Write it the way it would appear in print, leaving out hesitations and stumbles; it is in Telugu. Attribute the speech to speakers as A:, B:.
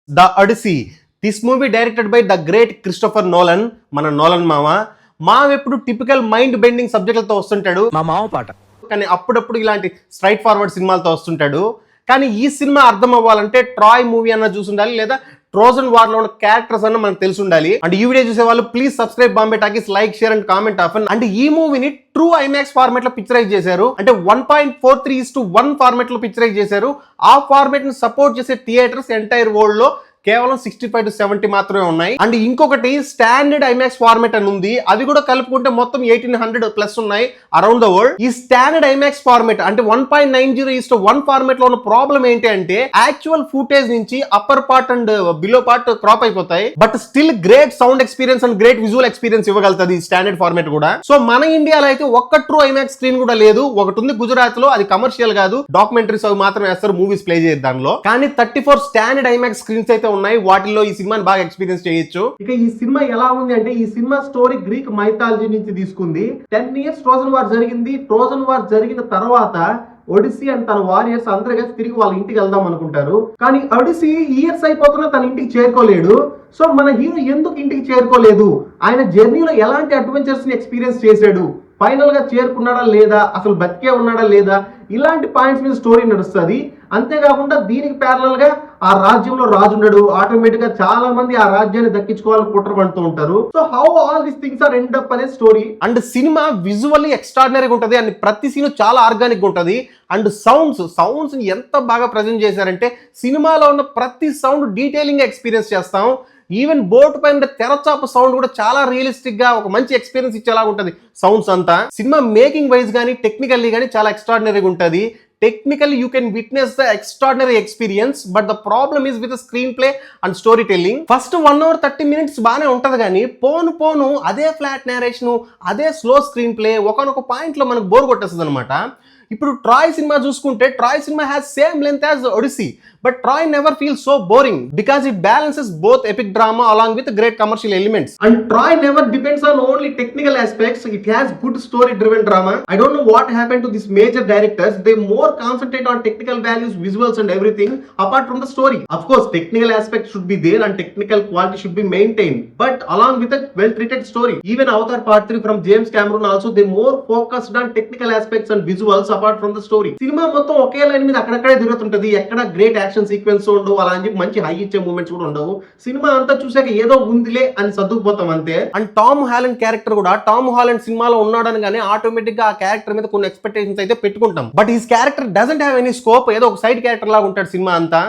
A: The Odyssey. This movie directed by the great Christopher Nolan. మన నోలన్ మామ ఎప్పుడు టిపికల్ మైండ్ బెండింగ్ సబ్జెక్టులతో వస్తుంటాడు,
B: మా మామ పాట.
A: కానీ అప్పుడప్పుడు ఇలాంటి స్ట్రైట్ ఫార్వర్డ్ సినిమాలతో వస్తుంటాడు. కానీ ఈ సినిమా అర్థం అవ్వాలంటే ట్రాయ్ మూవీ అన్న చూసి ఉండాలి, లేదా ట్రోజన్ వార్ లో ఉన్న క్యారెక్టర్స్ అన్న మనకు తెలిసి ఉండాలి. అండ్ ఈ వీడియో చూసే వాళ్ళు please subscribe Bombay talkies, like, share and comment ఆఫన్. అండ్ ఈ మూవీని ట్రూ ఐమాక్స్ ఫార్మాట్ లో పిక్చరైజ్ చేశారు. అంటే 1.43:1 ఫార్మాట్ లో పిక్చరైజ్ చేశారు. ఆ ఫార్మాట్ ని సపోర్ట్ చేసే థియేటర్స్ ఎంటైర్ వరల్డ్ లో కేవలం 65 to 70 మాత్రమే ఉన్నాయి. అండ్ ఇంకొకటి స్టాండర్డ్ ఐమాక్స్ ఫార్మాట్ అని ఉంది, అది కూడా కలుపుకుంటే మొత్తం 1800 ప్లస్ ఉన్నాయి అరౌండ్ ద వరల్డ్. ఈ స్టాండర్డ్ ఐమాక్స్ ఫార్మాట్ అంటే 1.90:1 ఫార్మాట్ లో ఉన్న ప్రాబ్లం ఏంటి అంటే యాక్చువల్ ఫుటేజ్ నుంచి upper part and below part crop అయిపోతాయి, but still great sound experience and great visual experience ఇవ్వగలుగుతుంది ఈ స్టాండర్డ్ ఫార్మాట్ కూడా. సో మన ఇండియాలో అయితే ఒక్క ట్రూ ఐమాక్స్ స్క్రీన్ కూడా లేదు. ఒకటి ఉంది గుజరాత్ లో, అది కమర్షియల్ కాదు, డాక్యుమెంటరీస్ అవి మాత్రం వేస్తారు, మూవీస్ ప్లే చేయరు దానిలో. కానీ 34 స్టాండర్డ్ ఐమాక్స్ స్క్రీన్స్ అయితే ఉన్నాయి, వాటిల్లో ఈ సినిమాని బాగా ఎక్స్పీరియన్స్ చేయొచ్చు. ఇక ఈ సినిమా ఎలా ఉంది అంటే ఈ సినిమా స్టోరీ గ్రీక్ మైథాలజీ నుంచి తీసుకుంది. 10 years ట్రోజన్ వార్ జరిగింది. ట్రోజన్ వార్ జరిగిన తర్వాత ఒడిసీ అండ్ తన వారియర్స్ అందరూ కలిసి తిరిగి వాళ్ళ ఇంటికి వెళ్దాం అనుకుంటారు. కానీ ఒడిసీ ఇయర్స్ అయిపోతున్నా తన ఇంటికి చేరుకోలేడు. సో మన హీరో ఎందుకు ఇంటికి చేరుకోలేదు, ఆయన జర్నీలో ఎలాంటి అడ్వెంచర్స్ ని ఎక్స్పీరియన్స్ చేశాడు, ఫైనల్ గా చేరుకున్నాడా లేదా, అసలు బతికే ఉన్నాడా లేదా, ఇలాంటి పాయింట్స్ మీద స్టోరీ నడుస్తుంది. అంతేకాకుండా దీనికి ప్యారలల్ గా ఆ రాజ్యంలో రాజు ఉన్నాడు, ఆటోమేటిక్ గా చాలా మంది ఆ రాజ్యాన్ని దక్కించుకోవాలని కుట్ర పడుతూ ఉంటారు. So how all these things are end up అనే స్టోరీ. అండ్ సినిమా విజువల్లీ ఎక్స్ట్రాడినరీగా ఉంటది, అండ్ ప్రతి సీన్ చాలా ఆర్గానిక్ గా ఉంటది. అండ్ సౌండ్స్ ఎంత బాగా ప్రజెంట్ చేశారంటే సినిమాలో ఉన్న ప్రతి సౌండ్ డీటెయిలింగ్ గా ఎక్స్పీరియన్స్ చేస్తాం. ఈవెన్ బోట్ పైన తెరచాప సౌండ్ కూడా చాలా రియలిస్టిక్ గా ఒక మంచి ఎక్స్పీరియన్స్ ఇచ్చేలా ఉంటది సౌండ్స్ అంతా. సినిమా మేకింగ్ వైజ్ గానీ టెక్నికల్లీ గానీ చాలా ఎక్స్ట్రాడినరీగా ఉంటది. Technically you can witness the extraordinary experience, but the problem is with the screenplay and storytelling. First 1 hour 30 minutes బానే ఉంటది, కానీ పోను అదే ఫ్లాట్ నేరేషన్, అదే స్లో స్క్రీన్ ప్లే ఒకనొక పాయింట్ లో మనకు బోర్ కొట్టేస్తుంది అనమాట. ఇప్పుడు ట్రాయ్ సినిమా చూసుకుంటే Troy cinema has same length as Odyssey, but Troy never feels so boring because it balances both epic drama along with great commercial elements. And Troy never depends on only technical aspects, it has good story driven drama. I don't know what happen to this major directors, they more concentrate on technical values, visuals and everything apart from the story. Of course technical aspects should be there and technical quality should be maintained, but along with a well treated story. Even Avatar Part 3 from James Cameron also, they more focused on technical aspects and visuals apart from the story. Cinema మొత్తం ఒకే లైన్ మీద అక్కడక్కడే తిరుగుతుంటది, ఎక్కడ గ్రేట్ యాక్షన్ సీక్వెన్స్ ఉండవు, అలా అని చెప్పి మంచి హై ఇచ్చే మూమెంట్స్ కూడా ఉండవు. సినిమా అంతా చూసాక ఏదో ఉందిలే అని సర్దుకుపోతాం అంతే. అండ్ టామ్ హాలండ్ క్యారెక్టర్ కూడా, టామ్ హాలండ్ సినిమాలో ఉన్నాడని కానీ ఆటోమేటిక్ గా ఆ క్యారెక్టర్ మీద కొన్ని ఎక్స్పెక్టేషన్స్ అయితే పెట్టుకుంటాం, but his character doesn't have any scope, ఏదో ఒక సైడ్ క్యారెక్టర్ లాగా ఉంటాడు సినిమా అంతా.